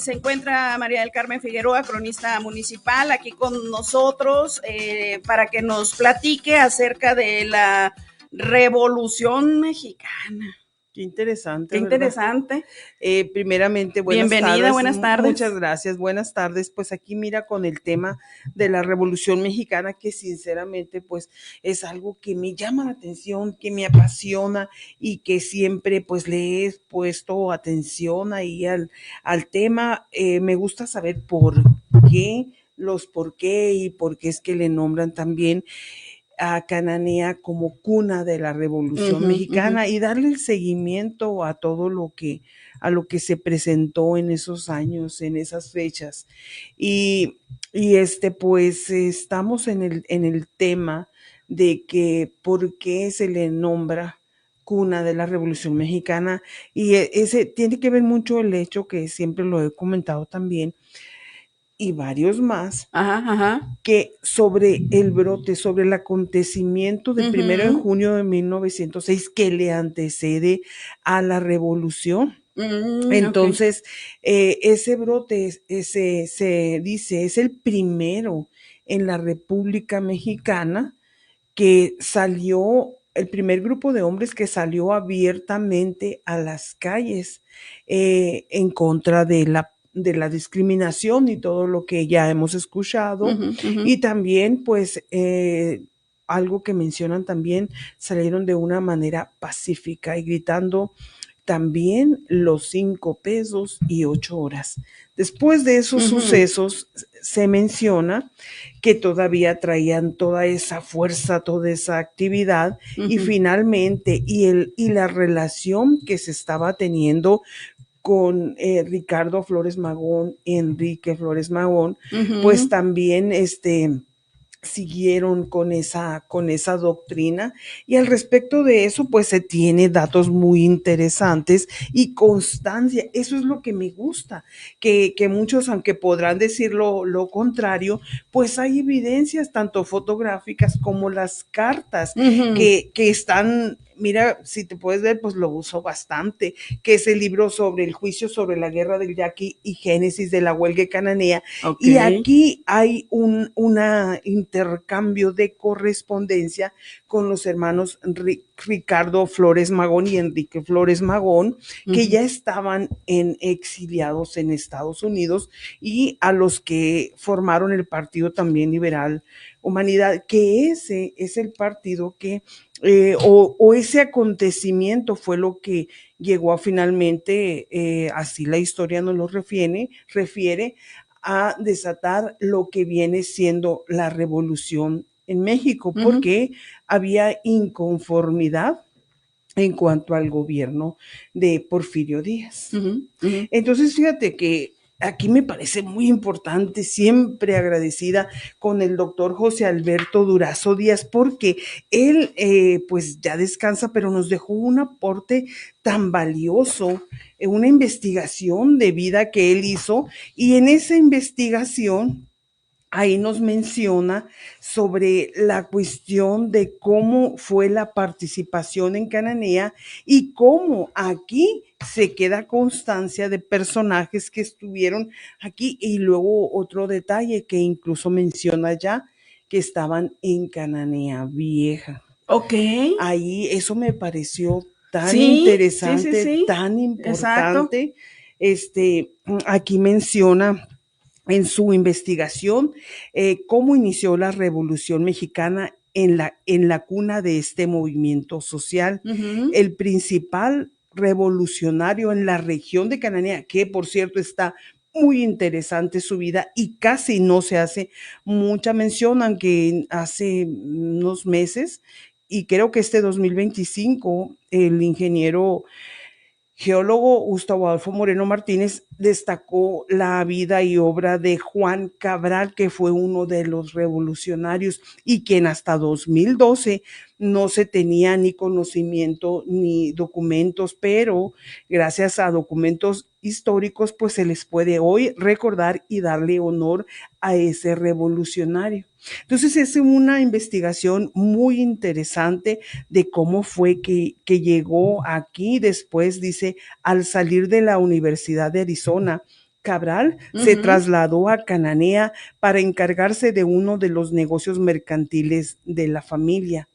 se encuentra María del Carmen Figueroa, cronista municipal, aquí con nosotros para que nos platique acerca de la Revolución Mexicana. Qué interesante, Qué interesante. Primeramente, bienvenida, buenas tardes. Muchas gracias, buenas tardes. Pues aquí mira con el tema de la Revolución Mexicana, que sinceramente pues es algo que me llama la atención, que me apasiona y que siempre pues le he puesto atención ahí al tema. Me gusta saber por qué, por qué y por qué es que le nombran también a Cananea como cuna de la Revolución Mexicana y darle el seguimiento a todo a lo que se presentó en esos años, en esas fechas. Y pues estamos en el tema de que por qué se le nombra cuna de la Revolución Mexicana, y ese tiene que ver mucho el hecho que siempre lo he comentado también, y varios más, que sobre el brote, sobre el acontecimiento del 1 de junio de 1906 que le antecede a la revolución. Entonces, ese brote se dice es el primero en la República Mexicana que salió, el primer grupo de hombres que salió abiertamente a las calles en contra de la discriminación y todo lo que ya hemos escuchado. Y también pues algo que mencionan también, salieron de una manera pacífica y gritando también los 5 pesos y 8 horas. Después de esos sucesos se menciona que todavía traían toda esa fuerza, toda esa actividad, y finalmente y la relación que se estaba teniendo con Ricardo Flores Magón, Enrique Flores Magón, pues también siguieron con esa doctrina, y al respecto de eso pues se tiene datos muy interesantes y constancia. Eso es lo que me gusta, que muchos, aunque podrán decir lo contrario, pues hay evidencias tanto fotográficas como las cartas que están. Mira, si te puedes ver, pues lo uso bastante, que es el libro sobre el juicio sobre la guerra del Yaqui y génesis de la huelga cananea. Y aquí hay un intercambio de correspondencia con los hermanos Ricardo Flores Magón y Enrique Flores Magón, que ya estaban exiliados en Estados Unidos, y a los que formaron el Partido también Liberal Humanidad, que ese es el partido que o ese acontecimiento fue lo que llegó a finalmente, así la historia nos lo refiere a desatar lo que viene siendo la revolución en México, porque había inconformidad en cuanto al gobierno de Porfirio Díaz. Entonces, fíjate que aquí me parece muy importante, siempre agradecida con el doctor José Alberto Durazo Díaz, porque él pues ya descansa, pero nos dejó un aporte tan valioso, una investigación de vida que él hizo, y en esa investigación ahí nos menciona sobre la cuestión de cómo fue la participación en Cananea y cómo aquí se queda constancia de personajes que estuvieron aquí, y luego otro detalle que incluso menciona ya, que estaban en Cananea Vieja. Ahí eso me pareció tan interesante, tan importante. Aquí menciona en su investigación cómo inició la Revolución Mexicana en la cuna de este movimiento social. El principal revolucionario en la región de Cananea, que por cierto está muy interesante su vida y casi no se hace mucha mención, aunque hace unos meses, y creo que este 2025, el ingeniero geólogo Gustavo Adolfo Moreno Martínez destacó la vida y obra de Juan Cabral, que fue uno de los revolucionarios y quien hasta 2012 no se tenía ni conocimiento ni documentos, pero gracias a documentos históricos pues se les puede hoy recordar y darle honor a ese revolucionario. Entonces es una investigación muy interesante de cómo fue que llegó aquí. Después dice, al salir de la Universidad de Arizona, Cabral se trasladó a Cananea para encargarse de uno de los negocios mercantiles de la familia.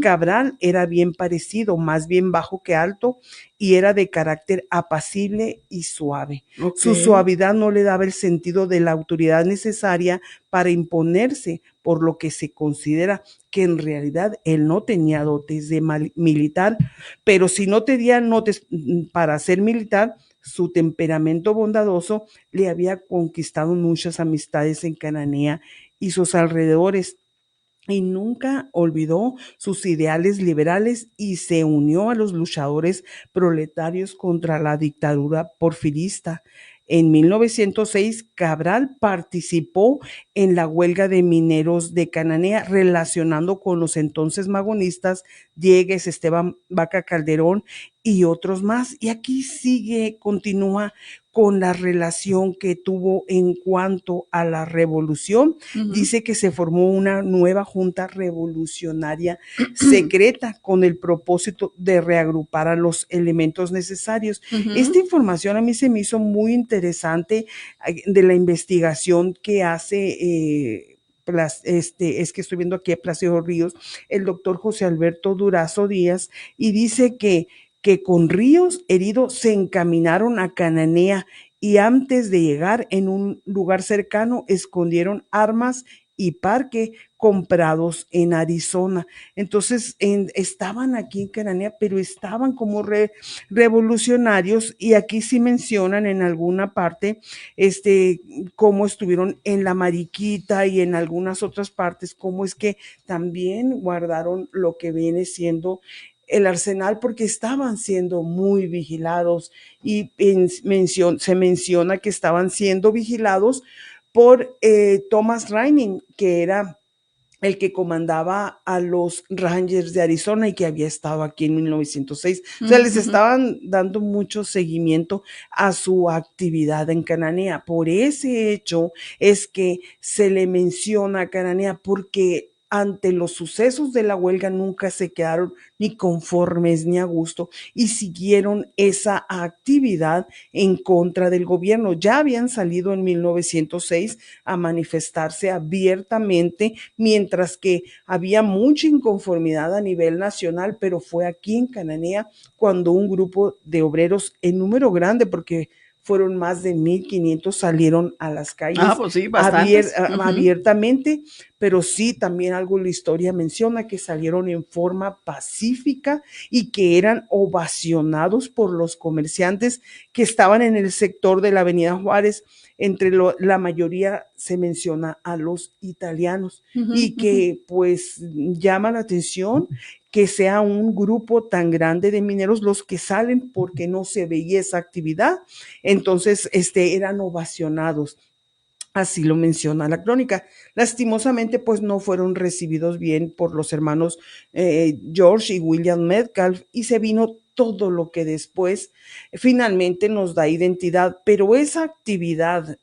Cabral era bien parecido, más bien bajo que alto, y era de carácter apacible y suave. Su suavidad no le daba el sentido de la autoridad necesaria para imponerse, por lo que se considera que en realidad él no tenía dotes de militar, pero si no tenía dotes para ser militar, su temperamento bondadoso le había conquistado muchas amistades en Cananea y sus alrededores, y nunca olvidó sus ideales liberales y se unió a los luchadores proletarios contra la dictadura porfirista. En 1906, Cabral participó en la huelga de mineros de Cananea, relacionando con los entonces magonistas Diegues, Esteban Vaca Calderón y otros más. Y aquí continúa con la relación que tuvo en cuanto a la revolución. Dice que se formó una nueva junta revolucionaria secreta con el propósito de reagrupar a los elementos necesarios. Esta información a mí se me hizo muy interesante de la investigación que hace es que estoy viendo aquí a Plácido Ríos, el doctor José Alberto Durazo Díaz, y dice que con Ríos herido se encaminaron a Cananea y antes de llegar en un lugar cercano escondieron armas y parque comprados en Arizona. Entonces estaban aquí en Cananea, pero estaban como revolucionarios, y aquí sí mencionan en alguna parte cómo estuvieron en la Mariquita y en algunas otras partes, cómo es que también guardaron lo que viene siendo el arsenal, porque estaban siendo muy vigilados, y se menciona que estaban siendo vigilados por Thomas Reining, que era el que comandaba a los Rangers de Arizona y que había estado aquí en 1906. O sea, les estaban dando mucho seguimiento a su actividad en Cananea. Por ese hecho es que se le menciona a Cananea, porque ante los sucesos de la huelga nunca se quedaron ni conformes ni a gusto y siguieron esa actividad en contra del gobierno. Ya habían salido en 1906 a manifestarse abiertamente, mientras que había mucha inconformidad a nivel nacional, pero fue aquí en Cananea cuando un grupo de obreros en número grande, porque fueron más de 1,500, salieron a las calles pues sí, abiertamente, pero sí también algo la historia menciona que salieron en forma pacífica y que eran ovacionados por los comerciantes que estaban en el sector de la Avenida Juárez. Entre la mayoría se menciona a los italianos, y que pues llama la atención que sea un grupo tan grande de mineros los que salen, porque no se veía esa actividad. Entonces, eran ovacionados. Así lo menciona la crónica. Lastimosamente, pues no fueron recibidos bien por los hermanos George y William Metcalf, y se vino todo lo que después finalmente nos da identidad, pero esa actividad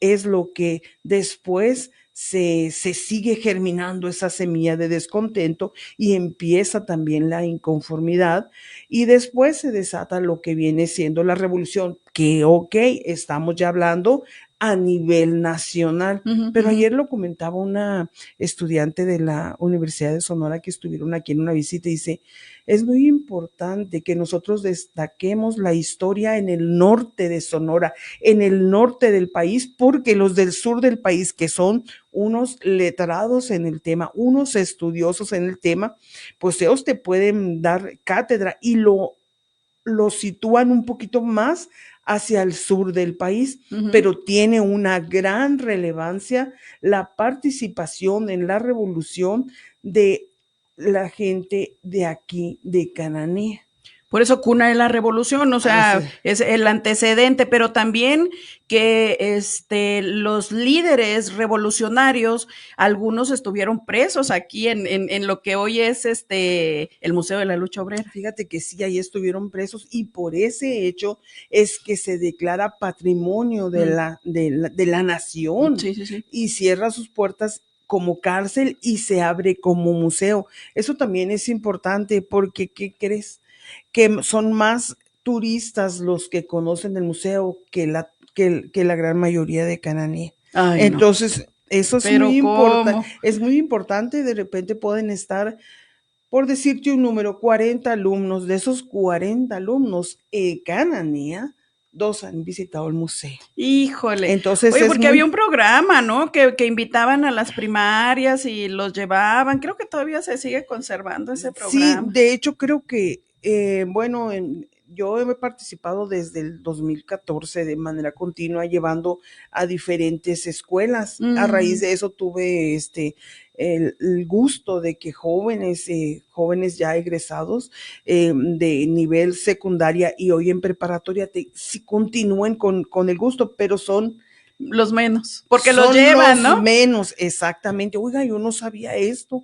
es lo que después se sigue germinando esa semilla de descontento, y empieza también la inconformidad, y después se desata lo que viene siendo la revolución, que estamos ya hablando a nivel nacional. Pero ayer lo comentaba una estudiante de la Universidad de Sonora que estuvieron aquí en una visita, y dice, es muy importante que nosotros destaquemos la historia en el norte de Sonora, en el norte del país, porque los del sur del país, que son unos letrados en el tema, unos estudiosos en el tema, pues ellos te pueden dar cátedra y lo sitúan un poquito más hacia el sur del país, pero tiene una gran relevancia la participación en la revolución de la gente de aquí, de Cananea. Por eso cuna de la revolución, o sea, es el antecedente, pero también que los líderes revolucionarios, algunos estuvieron presos aquí en lo que hoy es el Museo de la Lucha Obrera. Fíjate que sí, ahí estuvieron presos, y por ese hecho es que se declara patrimonio de la nación, y cierra sus puertas como cárcel y se abre como museo. Eso también es importante, porque ¿qué crees? Que son más turistas los que conocen el museo que que la gran mayoría de Cananea. Ay, no. Entonces, eso es Pero muy importante. ¿cómo? Es muy importante. De repente pueden estar, por decirte un número, 40 alumnos. De esos 40 alumnos, Cananea, 2 han visitado el museo. Híjole. Entonces Oye, es porque había un muy, programa, ¿no? Que invitaban a las primarias y los llevaban. Creo que todavía se sigue conservando ese sí, programa. de hecho creo que, bueno, yo he participado desde el 2014 de manera continua llevando a diferentes escuelas. A raíz Mm, de eso tuve el gusto de que jóvenes ya egresados de nivel secundaria y hoy en preparatoria, sí continúen con el gusto, pero los menos, porque los son llevan, los ¿no? menos, exactamente. Oiga, yo no sabía esto.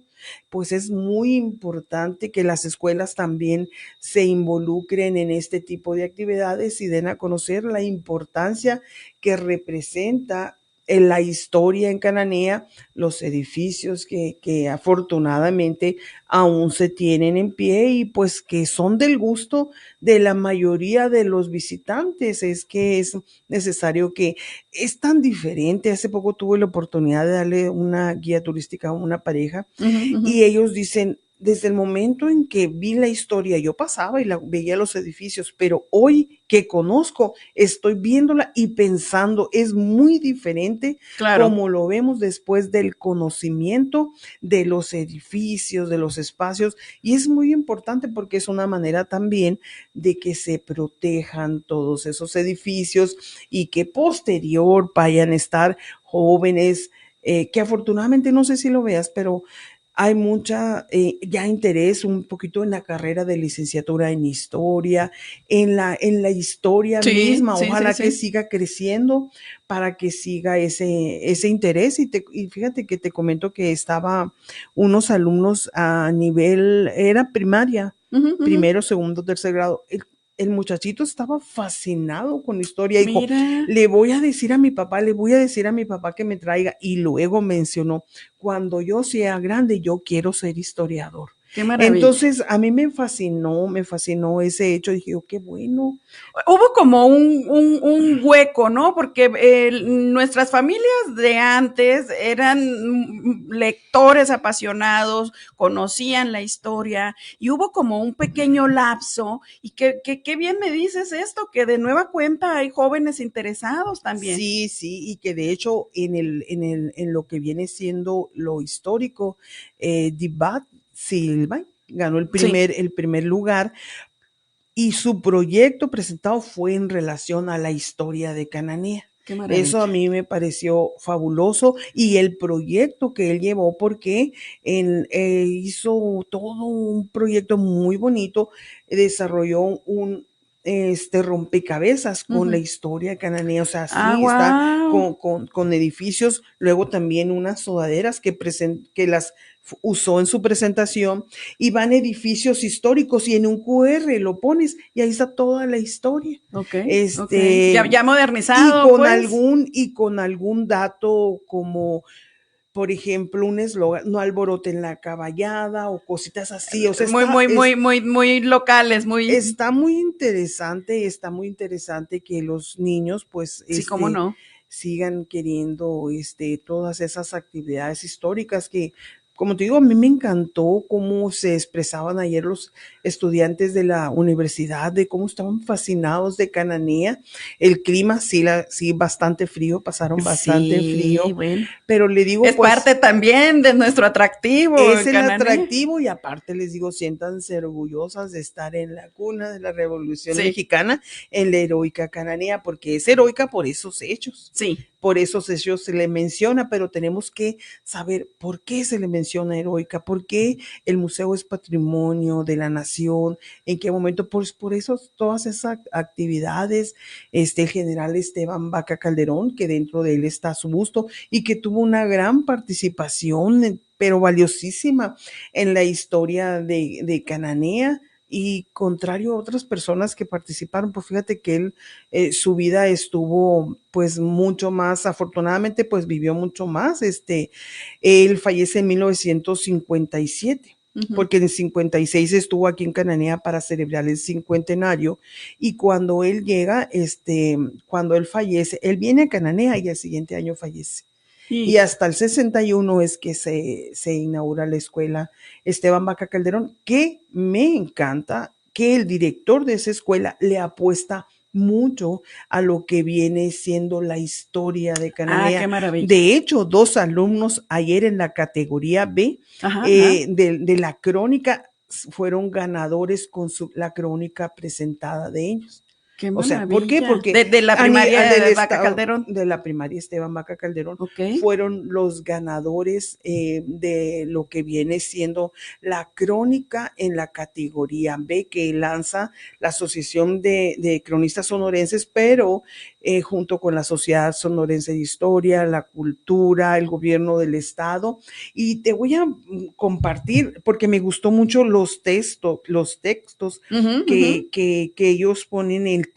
Pues es muy importante que las escuelas también se involucren en este tipo de actividades y den a conocer la importancia que representa en la historia en Cananea, los edificios que afortunadamente aún se tienen en pie y pues que son del gusto de la mayoría de los visitantes. Es que es necesario que es tan diferente. Hace poco tuve la oportunidad de darle una guía turística a una pareja Ujú, ujú. y ellos dicen, desde el momento en que vi la historia, yo pasaba y veía los edificios, pero hoy que conozco, estoy viéndola y pensando, es muy diferente Claro. como lo vemos después del conocimiento de los edificios, de los espacios, y es muy importante porque es una manera también de que se protejan todos esos edificios y que posterior vayan a estar jóvenes, que afortunadamente no sé si lo veas, pero hay mucha ya interés un poquito en la carrera de licenciatura en historia, en la historia Sí, misma. sí, sí, Ojalá que sí. siga creciendo para que siga ese interés. Y fíjate que te comento que estaba unos alumnos a nivel, era primaria, Ujú, ujú. primero, segundo, tercer grado. El muchachito estaba fascinado con la historia. Dijo, Mira, le voy a decir a mi papá, le voy a decir a mi papá que me traiga. Y luego mencionó, cuando yo sea grande, yo quiero ser historiador. qué maravilla. Entonces, a mí me fascinó ese hecho. Dije, oh, qué bueno. Hubo como un hueco, ¿no? Porque nuestras familias de antes eran lectores apasionados, conocían la historia y hubo como un pequeño lapso y qué bien me dices esto, que de nueva cuenta hay jóvenes interesados también. Sí, sí, y que de hecho en lo que viene siendo lo histórico, Dibat Silva ganó Sí, el primer lugar y su proyecto presentado fue en relación a la historia de Cananea. qué Eso a maravilla. mí me pareció fabuloso y el proyecto que él llevó, porque hizo todo un proyecto muy bonito, desarrolló rompecabezas con la Ujú. historia cananea, o sea, Ah, sí, está wow. con edificios, luego también unas sudaderas que las usó en su presentación y van edificios históricos y en un QR lo pones y ahí está toda la historia. Ok, ok. Ya, Este, ya modernizado, pues. y con algún dato como, por ejemplo, un eslogan, no alboroten la caballada o cositas así. O sea, Muy, muy, muy, muy, muy locales, muy. está muy interesante que los niños, pues, Sí, cómo no. sigan queriendo, todas esas actividades históricas que, como te digo, a mí me encantó cómo se expresaban ayer los estudiantes de la universidad, de cómo estaban fascinados de Cananea. El clima, sí, sí, bastante frío, pasaron bastante Sí, frío, bueno. pero le digo, Es pues, parte también de nuestro atractivo, es el el Canané. atractivo y aparte les digo, siéntanse orgullosas de estar en la cuna de la Revolución Sí, Mexicana, en la heroica Cananea, porque es heroica por esos hechos. sí. Por esos hechos se le menciona, pero tenemos que saber por qué se le menciona heroica, por qué el museo es patrimonio de la nación, en qué momento, por eso todas esas actividades, el general Esteban Vaca Calderón, que dentro de él está su busto y que tuvo una gran participación, pero valiosísima en la historia de Cananea. Y contrario a otras personas que participaron, pues fíjate que él, su vida estuvo pues mucho más, afortunadamente pues vivió mucho más. Él fallece en 1957 porque en el 56 estuvo aquí en Cananea para celebrar el cincuentenario, y cuando él llega, cuando él fallece, él viene a Cananea y al siguiente año fallece. Y hasta el 61 es que se inaugura la escuela Esteban Vaca Calderón, que me encanta que el director de esa escuela le apuesta mucho a lo que viene siendo la historia de Cananea. Qué maravilla. De hecho, 2 alumnos ayer en la categoría B de la crónica fueron ganadores con la crónica presentada de ellos. Qué o sea, ¿por qué? Porque de la primaria de Vaca Calderón. De la primaria Esteban Vaca Calderón, fueron los ganadores de lo que viene siendo la crónica en la categoría B, que lanza la Asociación de Cronistas Sonorenses, pero junto con la Sociedad Sonorense de Historia, la Cultura, el gobierno del estado. Y te voy a compartir, porque me gustó mucho los textos que ellos ponen, el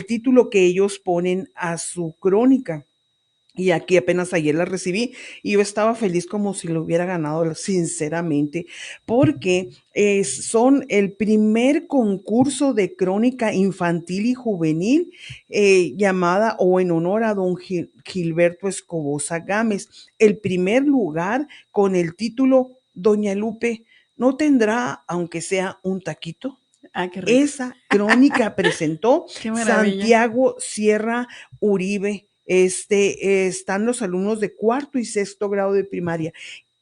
título que ellos ponen a su crónica. Y aquí apenas ayer la recibí y yo estaba feliz como si lo hubiera ganado, sinceramente, porque son el primer concurso de crónica infantil y juvenil llamada o en honor a don Gilberto Escobosa Gámez. El primer lugar con el título Doña Lupe, ¿no tendrá, aunque sea un taquito? Esa crónica presentó Santiago Sierra Uribe. Están los alumnos de 4º y 6º grado de primaria.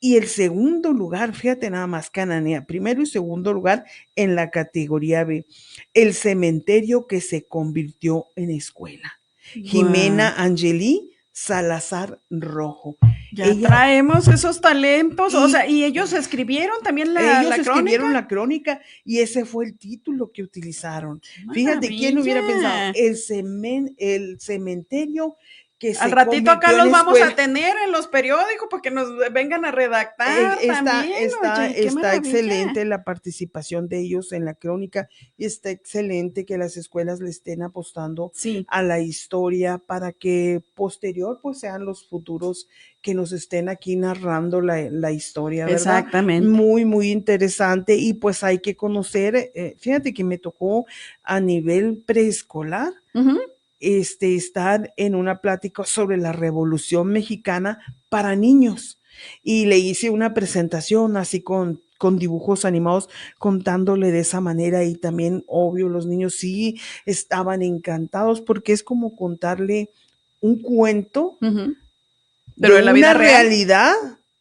Y el segundo lugar, fíjate nada más, Cananea, primero y segundo lugar en la categoría B, el cementerio que se convirtió en escuela. Wow. Jimena Angelí Salazar Rojo. Ella traemos esos talentos, o sea, y ellos escribieron también escribieron la crónica y ese fue el título que utilizaron. Fíjate, ¿quién hubiera pensado? El cementerio que al ratito acá los vamos a tener en los periódicos porque nos vengan a redactar. Está excelente la participación de ellos en la crónica y está excelente que las escuelas le estén apostando a la historia para que posterior pues sean los futuros que nos estén aquí narrando la historia, ¿verdad? Exactamente. Muy, muy interesante y pues hay que conocer, fíjate que me tocó a nivel preescolar, estar en una plática sobre la Revolución Mexicana para niños y le hice una presentación así con dibujos animados contándole de esa manera y también obvio los niños sí estaban encantados porque es como contarle un cuento pero de en la vida una real. realidad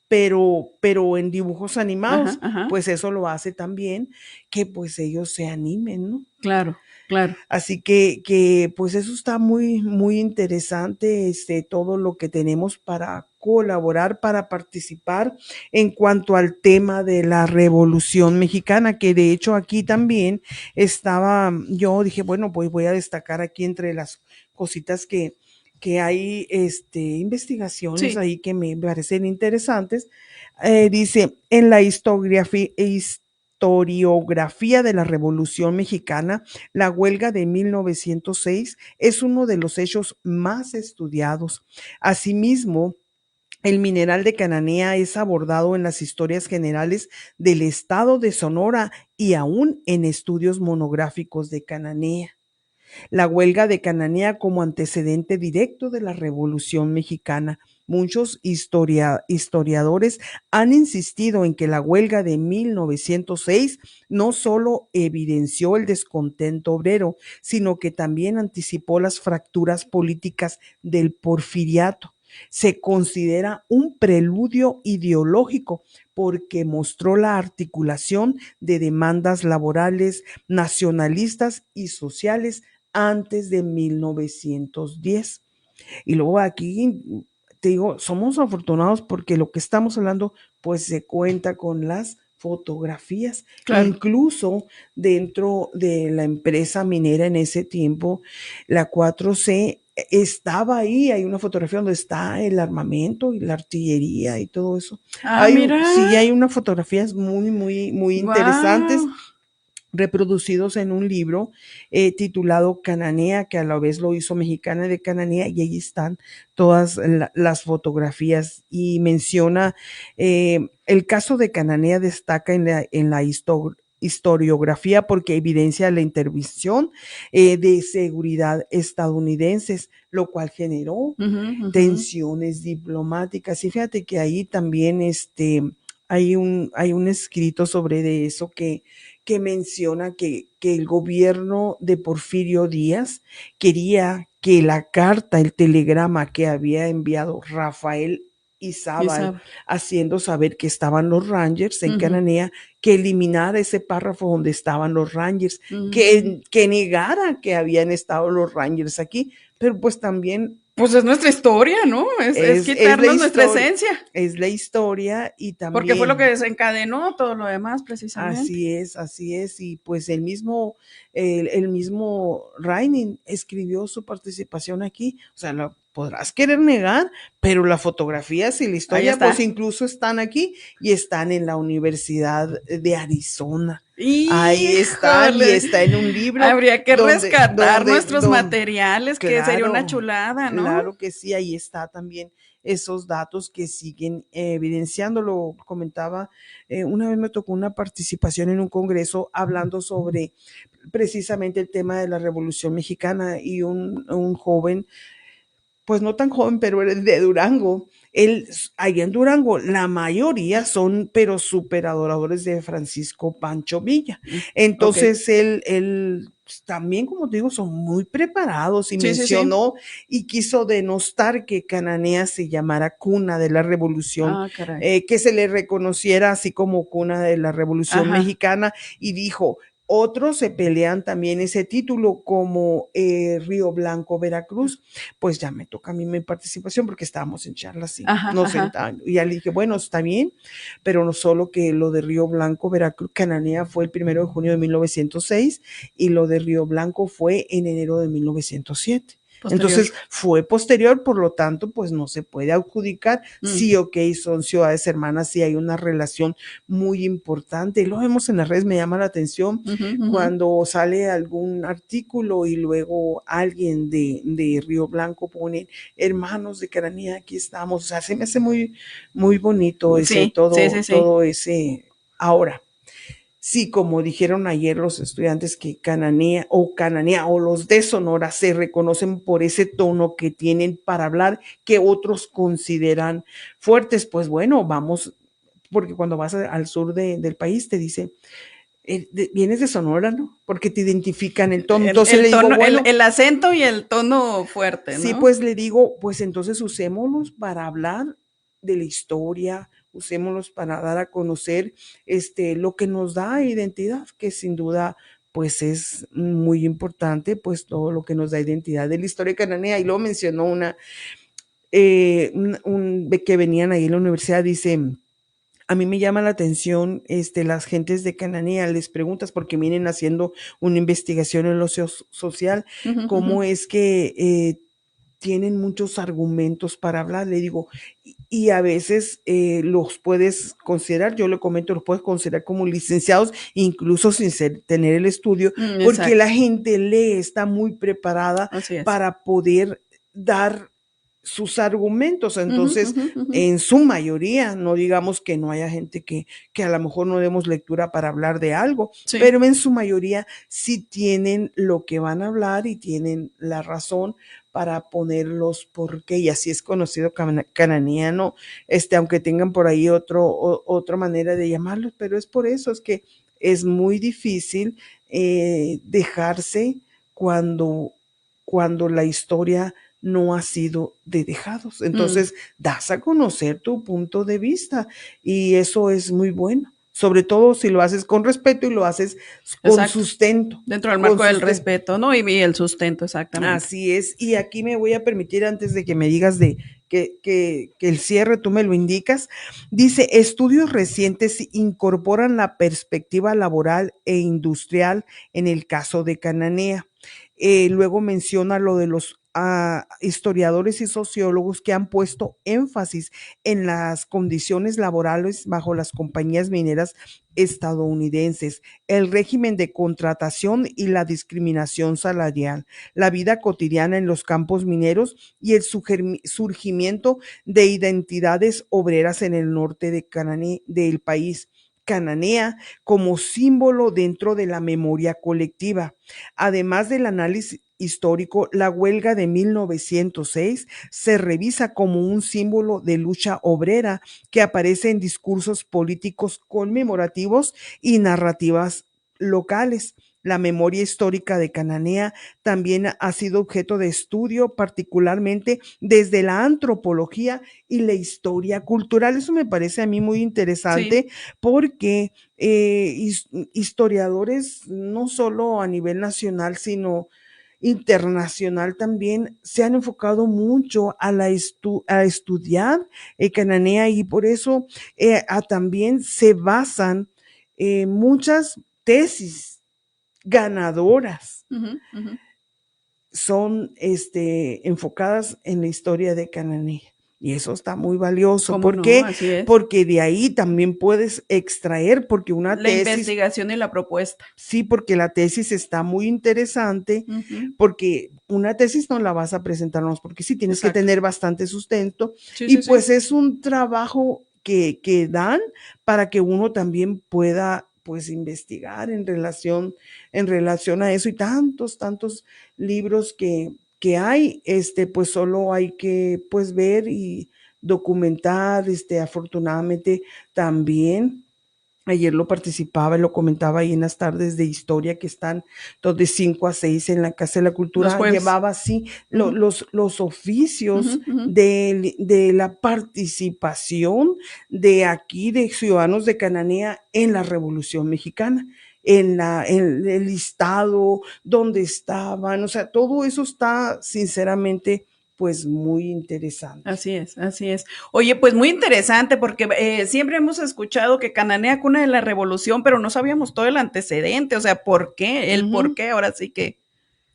pero en dibujos animados, pues eso lo hace también que pues ellos se animen, ¿no? Claro. Así que pues eso está muy, muy interesante, todo lo que tenemos para colaborar, para participar en cuanto al tema de la Revolución Mexicana, que de hecho aquí también yo dije, bueno, pues voy a destacar aquí entre las cositas que hay investigaciones ahí que me parecen interesantes. Dice, en la historiografía de la Revolución Mexicana, la huelga de 1906 es uno de los hechos más estudiados. Asimismo, el mineral de Cananea es abordado en las historias generales del estado de Sonora y aún en estudios monográficos de Cananea. La huelga de Cananea como antecedente directo de la Revolución Mexicana. Muchos historiadores han insistido en que la huelga de 1906 no solo evidenció el descontento obrero, sino que también anticipó las fracturas políticas del porfiriato. Se considera un preludio ideológico porque mostró la articulación de demandas laborales, nacionalistas y sociales antes de 1910. Y luego aquí te digo, somos afortunados porque lo que estamos hablando pues se cuenta con las fotografías, incluso dentro de la empresa minera en ese tiempo, la 4C estaba ahí, hay una fotografía donde está el armamento y la artillería y todo eso. Mira. Sí, hay unas fotografías muy, muy, muy interesantes. reproducidos en un libro titulado Cananea, que a la vez lo hizo Mexicana de Cananea, y ahí están todas las fotografías y menciona el caso de Cananea destaca en la historiografía porque evidencia la intervención de seguridad estadounidenses, lo cual generó tensiones diplomáticas. Y fíjate que ahí también hay un escrito sobre de eso que menciona que el gobierno de Porfirio Díaz quería que la carta, el telegrama que había enviado Rafael Izábal, haciendo saber que estaban los Rangers en Cananea, que eliminara ese párrafo donde estaban los Rangers, que negara que habían estado los Rangers aquí, pero pues también pues es nuestra historia, ¿no? Es quitarnos nuestra esencia. Es la historia y también... Porque fue lo que desencadenó todo lo demás, precisamente. Así es. Y pues el mismo Reining escribió su participación aquí. O sea, lo podrás querer negar, pero las fotografías y la historia pues incluso están aquí y están en la Universidad de Arizona. Ahí está, y está en un libro. Habría que rescatar nuestros materiales, claro, que sería una chulada, ¿no? Claro que sí, ahí está también esos datos que siguen evidenciando. Lo comentaba, una vez me tocó una participación en un congreso hablando sobre precisamente el tema de la Revolución Mexicana y un joven, pues no tan joven, pero de Durango. Él, allá en Durango, la mayoría son, pero súper adoradores de Francisco Pancho Villa. Entonces, él también, como te digo, son muy preparados y mencionó y quiso denostar que Cananea se llamara cuna de la Revolución, que se le reconociera así como cuna de la Revolución Mexicana, y dijo, otros se pelean también ese título como Río Blanco, Veracruz. Pues ya me toca a mí mi participación porque estábamos en charlas y nos sentamos. Y ya le dije, bueno, está bien, pero no solo que lo de Río Blanco, Veracruz, Cananea fue el 1 de junio de 1906 y lo de Río Blanco fue en enero de 1907. Posterior. Entonces fue posterior, por lo tanto, pues no se puede adjudicar. Sí, son ciudades hermanas, sí hay una relación muy importante. Lo vemos en las redes, me llama la atención cuando sale algún artículo y luego alguien de Río Blanco pone hermanos de Cananea, aquí estamos. O sea, se me hace muy, muy bonito ese, todo ese. Ahora, sí, como dijeron ayer los estudiantes que Cananea o los de Sonora se reconocen por ese tono que tienen para hablar que otros consideran fuertes, pues bueno, vamos, porque cuando vas al sur del país te dicen, vienes de Sonora, ¿no? Porque te identifican el tono. Entonces le digo, bueno, el acento y el tono fuerte, ¿no? Sí, pues le digo, pues entonces usémoslos para hablar de la historia, usémoslos para dar a conocer lo que nos da identidad, que sin duda pues es muy importante, pues todo lo que nos da identidad de la historia cananea. Y luego mencionó que venían ahí en la universidad, dice, a mí me llama la atención las gentes de Cananea, les preguntas porque vienen haciendo una investigación en lo social, cómo es que tienen muchos argumentos para hablar, le digo, y a veces los puedes considerar, yo le comento, los puedes considerar como licenciados, incluso sin tener el estudio, porque la gente lee, está muy preparada para poder dar sus argumentos. Entonces, en su mayoría, no digamos que no haya gente que a lo mejor no demos lectura para hablar de algo, pero en su mayoría sí tienen lo que van a hablar y tienen la razón para ponerlos porque, y así es conocido cananeano, aunque tengan por ahí otra manera de llamarlos, pero es por eso, es que es muy difícil dejarse cuando la historia no ha sido de dejados. Entonces, das a conocer tu punto de vista y eso es muy bueno. Sobre todo si lo haces con respeto y lo haces con sustento. Dentro del marco del respeto, ¿no? Y el sustento, exactamente. Así es. Y aquí me voy a permitir, antes de que me digas que el cierre tú me lo indicas, dice, estudios recientes incorporan la perspectiva laboral e industrial en el caso de Cananea. Luego menciona lo de los historiadores y sociólogos que han puesto énfasis en las condiciones laborales bajo las compañías mineras estadounidenses, el régimen de contratación y la discriminación salarial, la vida cotidiana en los campos mineros y el surgimiento de identidades obreras en el norte del país. Cananea como símbolo dentro de la memoria colectiva. Además del análisis histórico, la huelga de 1906 se revisa como un símbolo de lucha obrera que aparece en discursos políticos conmemorativos y narrativas locales. La memoria histórica de Cananea también ha sido objeto de estudio, particularmente desde la antropología y la historia cultural. Eso me parece a mí muy interesante Sí. porque historiadores, no solo a nivel nacional, sino internacional también, se han enfocado mucho a estudiar Cananea, y por eso también se basan muchas tesis ganadoras Ujú, ujú. son enfocadas en la historia de Cananea. Y eso está muy valioso. ¿Cómo ¿Por no? qué? Así es. Porque de ahí también puedes extraer, porque una La tesis, investigación y la propuesta. sí, porque la tesis está muy interesante, Ujú. porque una tesis no la vas a presentar, no, porque sí tienes que Exacto. tener bastante sustento, Sí, y sí, sí. pues es un trabajo que dan para que uno también pueda pues investigar en relación a eso, y tantos libros que hay, pues solo hay que pues ver y documentar, afortunadamente también. Ayer lo participaba y lo comentaba ahí en las tardes de historia que están de 5 a 6 en la Casa de la Los Cultura. jueves. Llevaba así Ujú, los oficios ujú, ujú. de la participación de aquí, de ciudadanos de Cananea en la Revolución Mexicana. En el listado, donde estaban, o sea, todo eso está sinceramente pues muy interesante. Así es, así es. Oye, pues muy interesante porque siempre hemos escuchado que Cananea cuna de la revolución, pero no sabíamos todo el antecedente, o sea, ¿por qué? El por Ujú. qué, ahora sí que,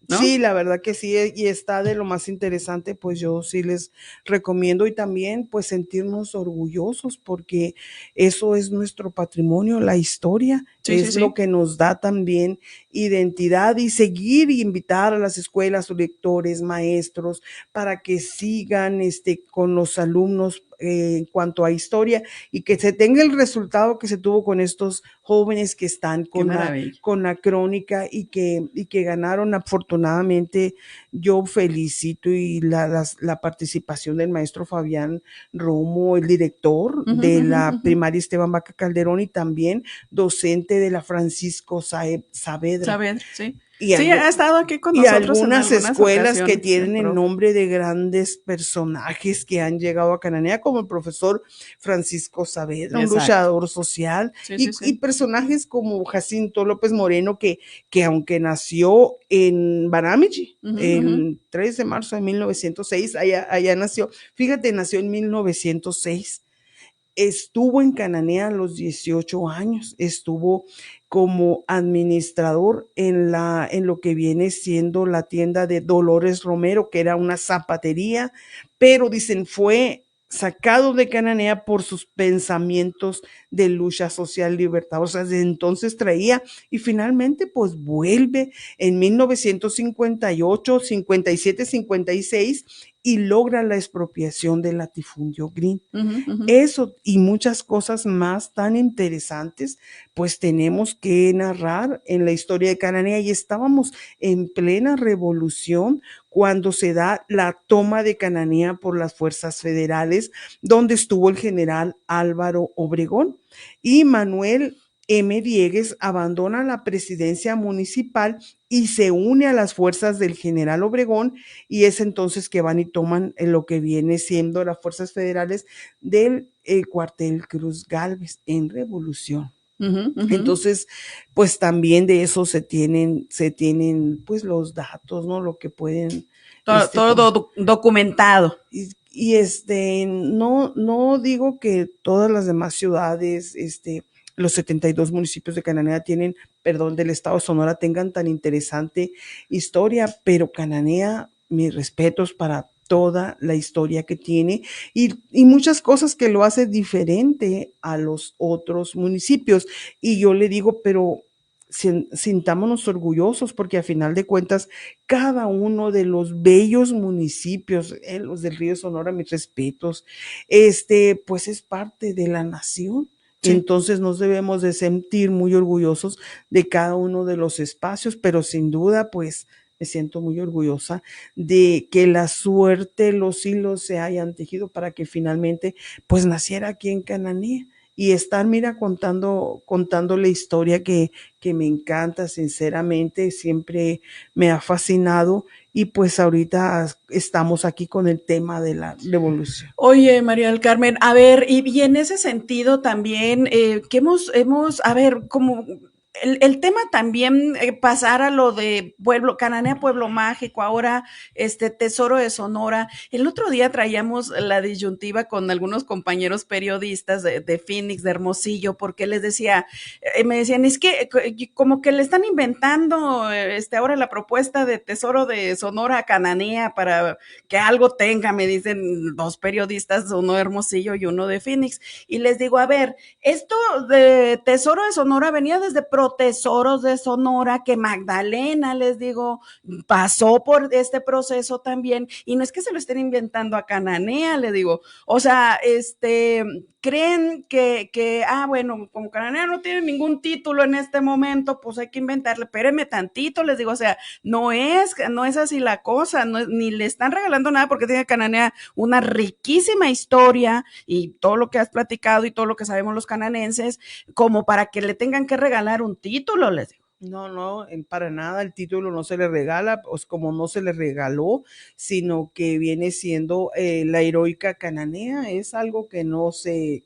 Sí, ¿no? la verdad que sí, y está de lo más interesante, pues yo sí les recomiendo, y también pues sentirnos orgullosos porque eso es nuestro patrimonio, la historia Sí, sí, es lo sí. que nos da también identidad, y seguir y invitar a las escuelas, lectores, maestros, para que sigan con los alumnos en cuanto a historia, y que se tenga el resultado que se tuvo con estos jóvenes que están Qué maravilla. con la crónica, y que ganaron. Afortunadamente, yo felicito y la participación del maestro Fabián Romo, el director Ujú, de ujú, la ujú. primaria Esteban Vaca Calderón, y también docente de la Francisco Saavedra. Saavedra, sí. Y, Sí, ha estado aquí con y nosotros en algunas algunas escuelas que ocasiones, el tienen el profe. nombre de grandes personajes que han llegado a Cananea, como el profesor Francisco Saavedra, un Exacto. luchador social, Sí, sí, y sí. personajes como Jacinto López Moreno, que aunque nació en Banamiji, Ujú, ujú. el 3 de marzo de 1906, allá nació, fíjate, nació en 1906. Estuvo en Cananea a los 18 años, estuvo como administrador en lo que viene siendo la tienda de Dolores Romero, que era una zapatería, pero dicen fue sacado de Cananea por sus pensamientos de lucha social, libertad. O sea, desde entonces traía, y finalmente pues vuelve en 1958, 57, 56, y logra la expropiación del latifundio Green. Ujú, ujú. Eso y muchas cosas más tan interesantes, pues tenemos que narrar en la historia de Cananea, y estábamos en plena revolución cuando se da la toma de Cananea por las fuerzas federales, donde estuvo el general Álvaro Obregón, y Manuel M. Diegues abandona la presidencia municipal y se une a las fuerzas del general Obregón, y es entonces que van y toman lo que viene siendo las fuerzas federales del cuartel Cruz Gálvez en Revolución. Ujú, ujú. Entonces, pues también de eso se tienen pues los datos, ¿no? Lo que pueden Todo, tomar. todo documentado. No digo que todas las demás ciudades, los 72 municipios de Cananea del estado de Sonora tengan tan interesante historia, pero Cananea mis respetos para toda la historia que tiene y muchas cosas que lo hace diferente a los otros municipios. Y yo le digo, pero sintámonos orgullosos porque a final de cuentas cada uno de los bellos municipios, los del Río Sonora, mis respetos, pues es parte de la nación. Sí. Entonces nos debemos de sentir muy orgullosos de cada uno de los espacios, pero sin duda, pues me siento muy orgullosa de que la suerte, los hilos se hayan tejido para que finalmente pues naciera aquí en Cananea y estar, mira, contando la historia que me encanta, sinceramente, siempre me ha fascinado y pues ahorita estamos aquí con el tema de la revolución. Oye, María del Carmen, a ver, y en ese sentido también, que a ver, como el tema también pasar a lo de Pueblo, Cananea Pueblo Mágico, ahora Tesoro de Sonora. El otro día traíamos la disyuntiva con algunos compañeros periodistas de Phoenix, de Hermosillo, porque les decía, me decían, es que como que le están inventando ahora la propuesta de Tesoro de Sonora a Cananea para que algo tenga, me dicen dos periodistas, uno de Hermosillo y uno de Phoenix, y les digo, a ver, esto de Tesoro de Sonora venía desde Protesoros de Sonora, que Magdalena, les digo, pasó por este proceso también, y no es que se lo estén inventando a Cananea, le digo, o sea, creen bueno, como Cananea no tiene ningún título en este momento, pues hay que inventarle, espérenme tantito, les digo, o sea, no es así la cosa, ni le están regalando nada porque tiene Cananea una riquísima historia y todo lo que has platicado y todo lo que sabemos los cananenses, como para que le tengan que regalar un título, les digo. No, para nada, el título no se le regala, pues como no se le regaló, sino que viene siendo la heroica cananea, es algo que no se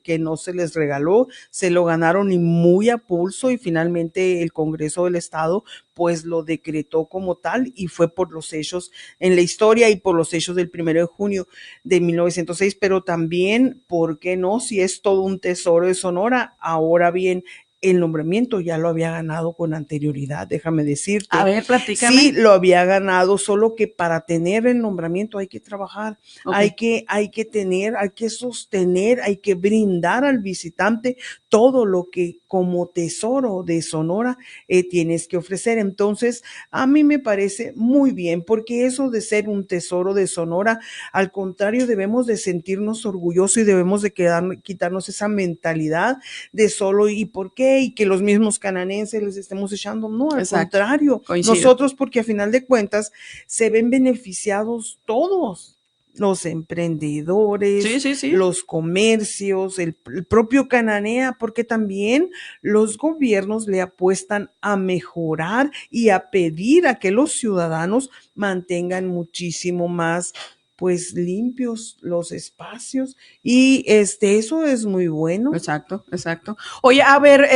les regaló, se lo ganaron y muy a pulso y finalmente el Congreso del Estado pues lo decretó como tal y fue por los hechos en la historia y por los hechos del 1 de junio de 1906, pero también, ¿por qué no? Si es todo un tesoro de Sonora, ahora bien, el nombramiento ya lo había ganado con anterioridad, déjame decirte. A ver, platícame. Sí, lo había ganado, solo que para tener el nombramiento hay que trabajar, okay. hay que sostener, hay que brindar al visitante todo lo que como tesoro de Sonora tienes que ofrecer. Entonces, a mí me parece muy bien, porque eso de ser un tesoro de Sonora, al contrario, debemos de sentirnos orgullosos y debemos de quitarnos esa mentalidad de solo y por qué, y que los mismos cananenses les estemos echando, no, al Exacto. contrario, Coincido. Nosotros, porque a final de cuentas se ven beneficiados todos, los emprendedores, sí. los comercios, el propio Cananea, porque también los gobiernos le apuestan a mejorar y a pedir a que los ciudadanos mantengan muchísimo más pues limpios los espacios y eso es muy bueno. Exacto. Oye, a ver,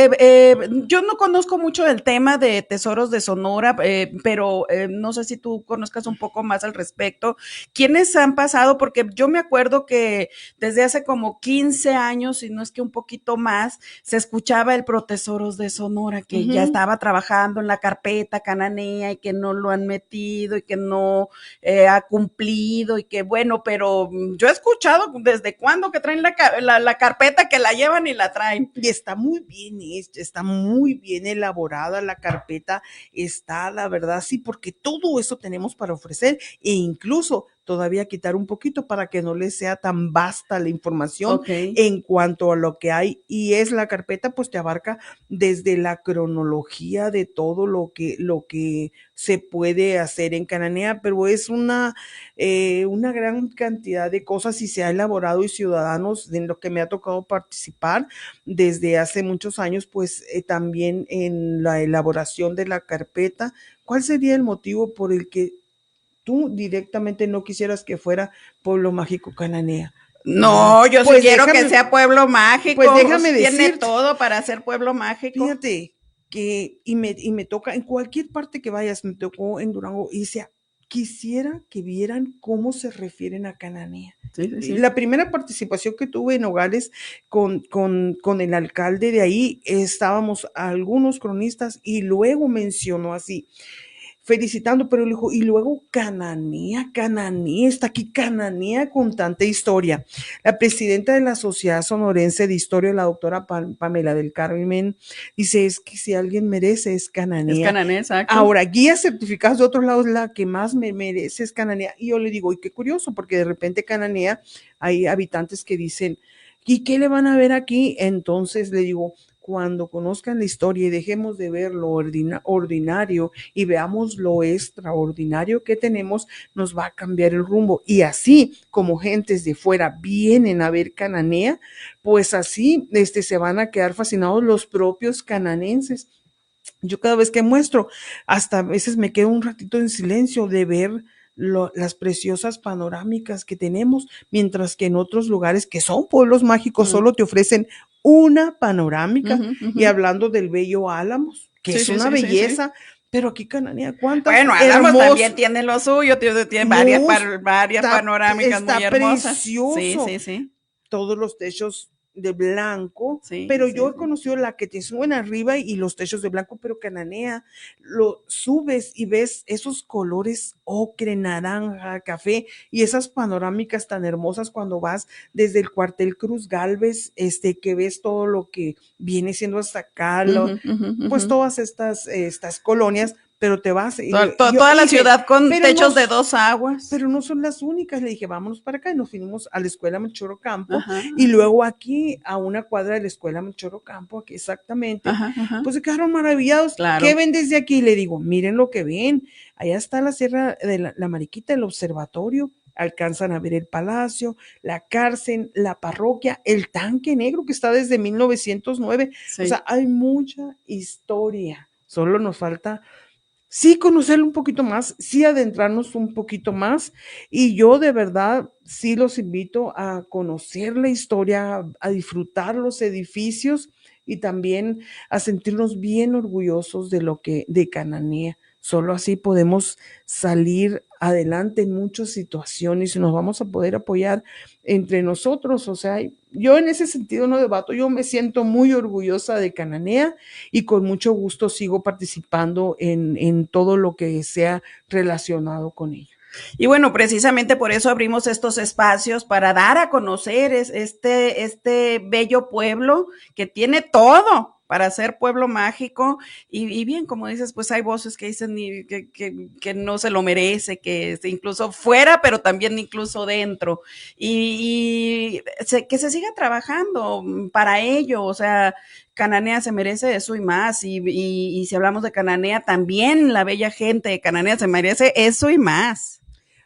yo no conozco mucho el tema de Tesoros de Sonora, pero no sé si tú conozcas un poco más al respecto. ¿Quiénes han pasado? Porque yo me acuerdo que desde hace como 15 años, si no es que un poquito más, se escuchaba el Protesoros de Sonora, que ya estaba trabajando en la carpeta cananea y que no lo han metido y que no ha cumplido y que bueno, pero yo he escuchado desde cuándo que traen la carpeta, que la llevan y la traen. Y está muy bien está muy bien elaborada la carpeta, está, la verdad, sí, porque todo eso tenemos para ofrecer e incluso todavía quitar un poquito para que no les sea tan vasta la información en cuanto a lo que hay. Y es la carpeta, pues te abarca desde la cronología de todo lo que se puede hacer en Cananea, pero es una gran cantidad de cosas y se ha elaborado y ciudadanos en lo que me ha tocado participar desde hace muchos años, pues también en la elaboración de la carpeta. ¿Cuál sería el motivo por el que tú directamente no quisieras que fuera Pueblo Mágico Cananea? No, yo pues sí quiero que sea Pueblo Mágico. Pues déjame decir. Tiene todo para ser Pueblo Mágico. Fíjate que, y me toca, en cualquier parte que vayas, me tocó en Durango, y decía, quisiera que vieran cómo se refieren a Cananea. Sí. La primera participación que tuve en Nogales con el alcalde de ahí, estábamos algunos cronistas y luego mencionó así, felicitando, pero le dijo, y luego Cananea, está aquí Cananea con tanta historia. La presidenta de la Sociedad Sonorense de Historia, la doctora Pamela del Carmen, dice, es que si alguien merece es Es Cananea. Cananea, exacto. Ahora, guías certificados de otros lados, la que más me merece es Cananea. Y yo le digo, y qué curioso, porque de repente Cananea, hay habitantes que dicen, ¿y qué le van a ver aquí? Entonces le digo, cuando conozcan la historia y dejemos de ver lo ordinario y veamos lo extraordinario que tenemos, nos va a cambiar el rumbo. Y así como gentes de fuera vienen a ver Cananea, pues así se van a quedar fascinados los propios cananenses. Yo cada vez que muestro, hasta a veces me quedo un ratito en silencio de ver las preciosas panorámicas que tenemos, mientras que en otros lugares que son pueblos mágicos solo te ofrecen una panorámica. Y hablando del bello Álamos, que es una belleza, pero aquí Cananea, ¿cuántas bueno, Álamos también tiene lo suyo, tiene varias panorámicas muy hermosas. Precioso. Sí. Todos los techos de blanco, sí, pero yo he conocido la que te suben arriba y los techos de blanco, pero Cananea, lo subes y ves esos colores ocre, naranja, café y esas panorámicas tan hermosas cuando vas desde el cuartel Cruz Galvez, que ves todo lo que viene siendo hasta acá, pues todas estas colonias, pero te vas. Toda la ciudad con techos de 2 aguas. Pero no son las únicas. Le dije, vámonos para acá y nos fuimos a la escuela Melchor Ocampo. Y luego aquí a una cuadra de la escuela Melchor Ocampo, aquí exactamente, pues se quedaron maravillados. Claro. ¿Qué ven desde aquí? Le digo, miren lo que ven. Allá está la Sierra de la Mariquita, el observatorio. Alcanzan a ver el palacio, la cárcel, la parroquia, el tanque negro que está desde 1909. O sea, hay mucha historia. Solo nos falta sí conocerlo un poquito más, sí adentrarnos un poquito más, y yo de verdad sí los invito a conocer la historia, a disfrutar los edificios y también a sentirnos bien orgullosos de lo que de Cananea. Solo así podemos salir adelante en muchas situaciones y nos vamos a poder apoyar entre nosotros. O sea, yo en ese sentido no debato, yo me siento muy orgullosa de Cananea y con mucho gusto sigo participando en todo lo que sea relacionado con ello. Y bueno, precisamente por eso abrimos estos espacios para dar a conocer este bello pueblo que tiene todo para ser pueblo mágico y bien, como dices, pues hay voces que dicen que no se lo merece, que incluso fuera, pero también incluso dentro que se siga trabajando para ello, o sea, Cananea se merece eso y más, y si hablamos de Cananea, también la bella gente de Cananea se merece eso y más.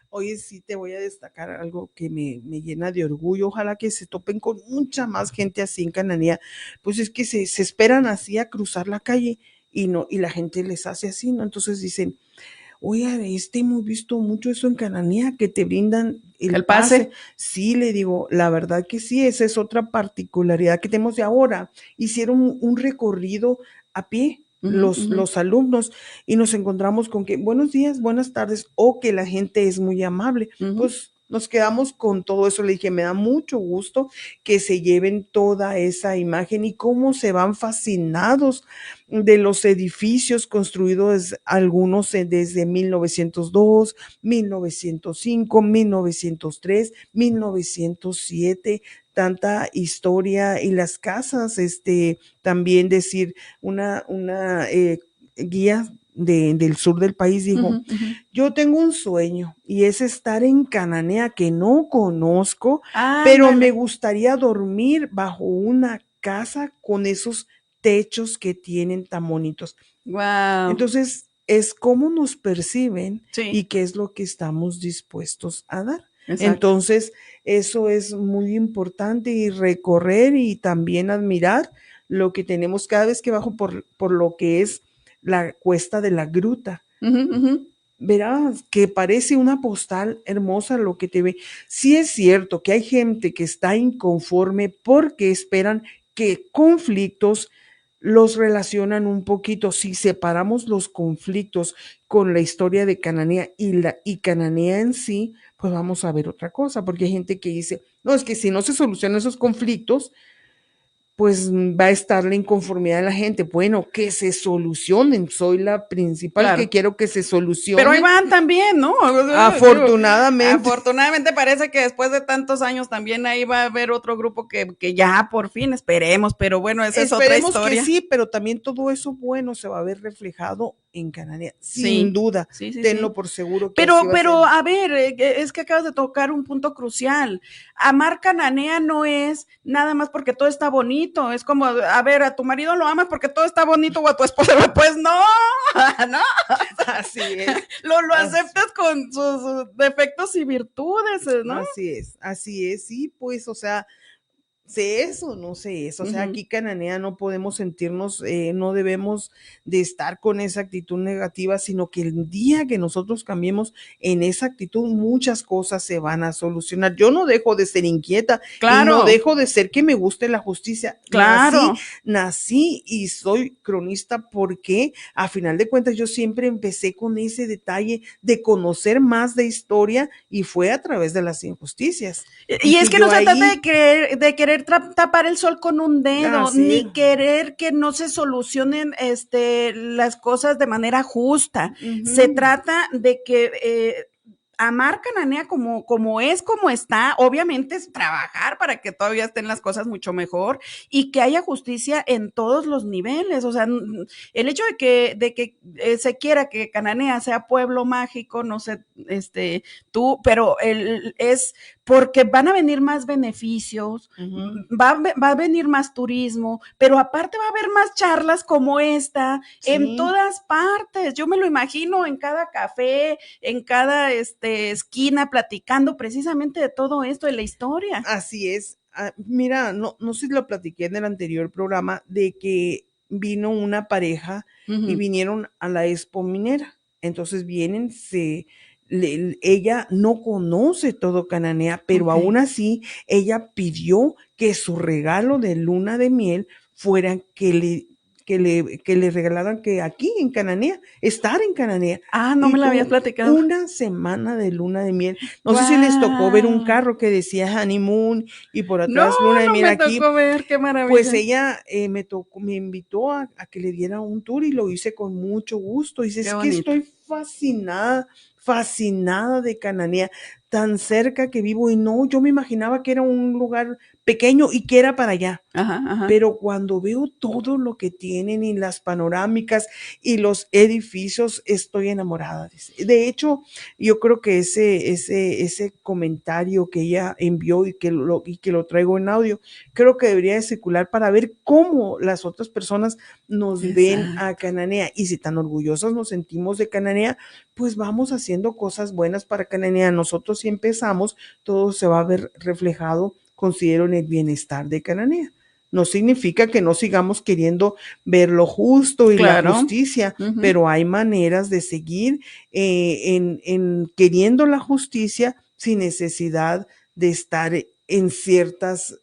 Oye, sí te voy a destacar algo que me llena de orgullo. Ojalá que se topen con mucha más gente así en Cananea. Pues es que se esperan así a cruzar la calle y no, y la gente les hace así, ¿no? Entonces dicen, oye, hemos visto mucho eso en Cananea, que te brindan el pase. Sí, le digo, la verdad que sí, esa es otra particularidad que tenemos de ahora. Hicieron un recorrido a pie. Los alumnos y nos encontramos con que buenos días, buenas tardes o que la gente es muy amable. Pues nos quedamos con todo eso. Le dije, me da mucho gusto que se lleven toda esa imagen y cómo se van fascinados de los edificios construidos, algunos desde 1902, 1905, 1903, 1907, tanta historia y las casas, también decir una guía del sur del país dijo, yo tengo un sueño y es estar en Cananea que no conozco, pero me gustaría dormir bajo una casa con esos techos que tienen tan bonitos. Wow. Entonces, es cómo nos perciben y qué es lo que estamos dispuestos a dar. Exacto. Entonces, eso es muy importante y recorrer y también admirar lo que tenemos cada vez que bajo por lo que es la cuesta de la gruta. Verás que parece una postal hermosa lo que te ve. Sí es cierto que hay gente que está inconforme porque esperan que conflictos los relacionan un poquito. Si separamos los conflictos con la historia de Cananea y Cananea en sí, pues vamos a ver otra cosa, porque hay gente que dice, no, es que si no se solucionan esos conflictos, pues va a estar la inconformidad de la gente. Bueno, que se solucionen, soy la principal que Claro. quiero que se Pero ahí solucionen. van también, ¿no? Digo, Afortunadamente. afortunadamente parece que después de tantos años también ahí va a haber otro grupo que ya por fin esperemos, pero bueno, esa es otra Esperemos que historia. sí, pero también todo eso bueno se va a ver reflejado en Cananea, sin Sí, duda, sí, sí, tenlo sí. por seguro que así va a ser. A ver, es que acabas de tocar un punto crucial. Amar Cananea no es nada más porque todo está bonito. Es como, a ver, a tu marido lo amas porque todo está bonito o a tu esposa, pues no, no, Así es, lo así, aceptas con sus defectos y virtudes, ¿no? así es, sí, pues, o sea, sé eso, no sé eso. O sea, Ujú. aquí Cananea no podemos sentirnos, no debemos de estar con esa actitud negativa, sino que el día que nosotros cambiemos en esa actitud, muchas cosas se van a solucionar. Yo no dejo de ser inquieta y no Claro, dejo de ser que me guste la justicia. claro. Nací y soy cronista porque a final de cuentas yo siempre empecé con ese detalle de conocer más de historia y fue a través de las injusticias. Y Y es que que no yo se trata ahí, de querer tapar el sol con un dedo, así es. ni querer que no se solucionen las cosas de manera justa. Se Ujú. trata de que amar Cananea como es, como está, obviamente es trabajar para que todavía estén las cosas mucho mejor y que haya justicia en todos los niveles. O sea, el hecho de que se quiera que Cananea sea pueblo mágico, no sé, pero es porque van a venir más beneficios, Ujú. va a venir más turismo, pero aparte va a haber más charlas como esta en Sí, todas partes. Yo me lo imagino en cada café, en cada esquina, platicando precisamente de todo esto, de la historia. así es. Mira, no sé si lo platiqué en el anterior programa de que vino una pareja y Ujú. vinieron a la Expo Minera. Entonces vienen, ella no conoce todo Cananea, pero Ok. aún así ella pidió que su regalo de luna de miel fuera que le regalaran que aquí en Cananea, estar en Cananea. Ah, no me Y la habías tuvo platicado. una semana de luna de miel. No sé si les tocó ver un ¡Guau! carro que decía honeymoon y por No, atrás luna de no miel me aquí. tocó ver, qué Pues maravilla. ella me invitó a que le diera un tour y lo hice con mucho gusto. Dice, Qué es que bonito. estoy fascinada, fascinada de Cananea, tan cerca que vivo y no, yo me imaginaba que era un lugar pequeño y que era para allá, Ajá, ajá. pero cuando veo todo lo que tienen y las panorámicas y los edificios, estoy enamorada. De hecho, yo creo que ese comentario que ella envió y que lo traigo en audio, creo que debería de circular para ver cómo las otras personas nos ven a Exacto. Cananea. Y si tan orgullosos nos sentimos de Cananea, pues vamos haciendo cosas buenas para Cananea. Nosotros si empezamos, todo se va a ver reflejado, considero, en el bienestar de Cananea. No significa que no sigamos queriendo ver lo justo y la Claro. justicia, Ujú. pero hay maneras de seguir queriendo la justicia sin necesidad de estar en ciertas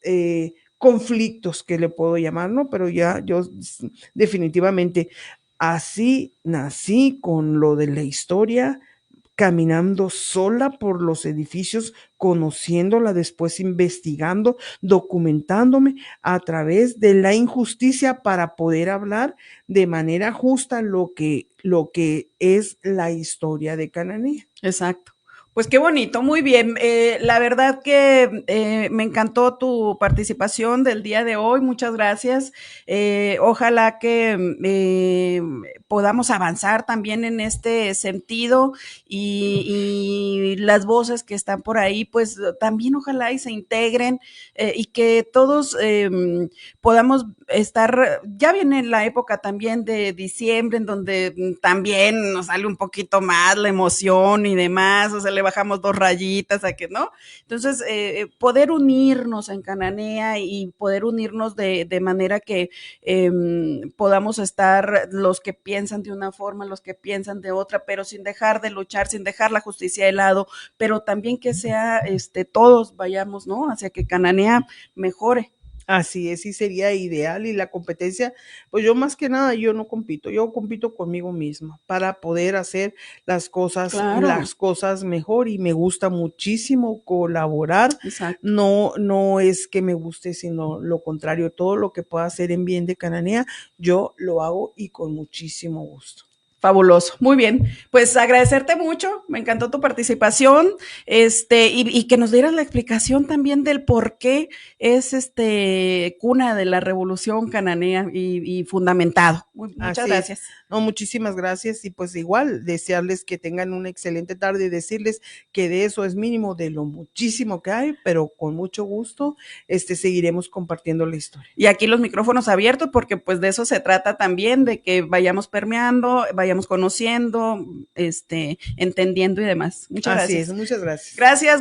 conflictos que le puedo llamar, ¿no? Pero ya yo definitivamente así nací con lo de la historia, caminando sola por los edificios, conociéndola, después investigando, documentándome a través de la injusticia para poder hablar de manera justa lo que es la historia de Cananea. Exacto. Pues qué bonito, muy bien. La verdad que me encantó tu participación del día de hoy, muchas gracias. Ojalá que podamos avanzar también en este sentido y las voces que están por ahí, pues también ojalá y se integren y que todos podamos estar, ya viene la época también de diciembre en donde también nos sale un poquito más la emoción y demás, o sea, le bajamos 2 rayitas a que, ¿no? Entonces, poder unirnos en Cananea y poder unirnos de manera que podamos estar los que piensan de una forma, los que piensan de otra, pero sin dejar de luchar, sin dejar la justicia de lado, pero también que sea, todos vayamos, ¿no? Hacia que Cananea mejore. Así es, y sería ideal. Y la competencia, pues yo más que nada, yo no compito, yo compito conmigo misma para poder hacer Claro, las cosas mejor y me gusta muchísimo colaborar. exacto. No, no es que me guste, sino lo contrario, todo lo que pueda hacer en bien de Cananea, yo lo hago y con muchísimo gusto. Fabuloso, muy bien. Pues agradecerte mucho, me encantó tu participación, y que nos dieras la explicación también del por qué es cuna de la Revolución Cananea y fundamentado. Muchas Así es. gracias. No, muchísimas gracias y pues igual desearles que tengan una excelente tarde y decirles que de eso es mínimo de lo muchísimo que hay, pero con mucho gusto seguiremos compartiendo la historia. Y aquí los micrófonos abiertos porque pues de eso se trata también, de que vayamos permeando, vayamos conociendo, entendiendo y demás. Muchas Así es, gracias. muchas gracias. Gracias.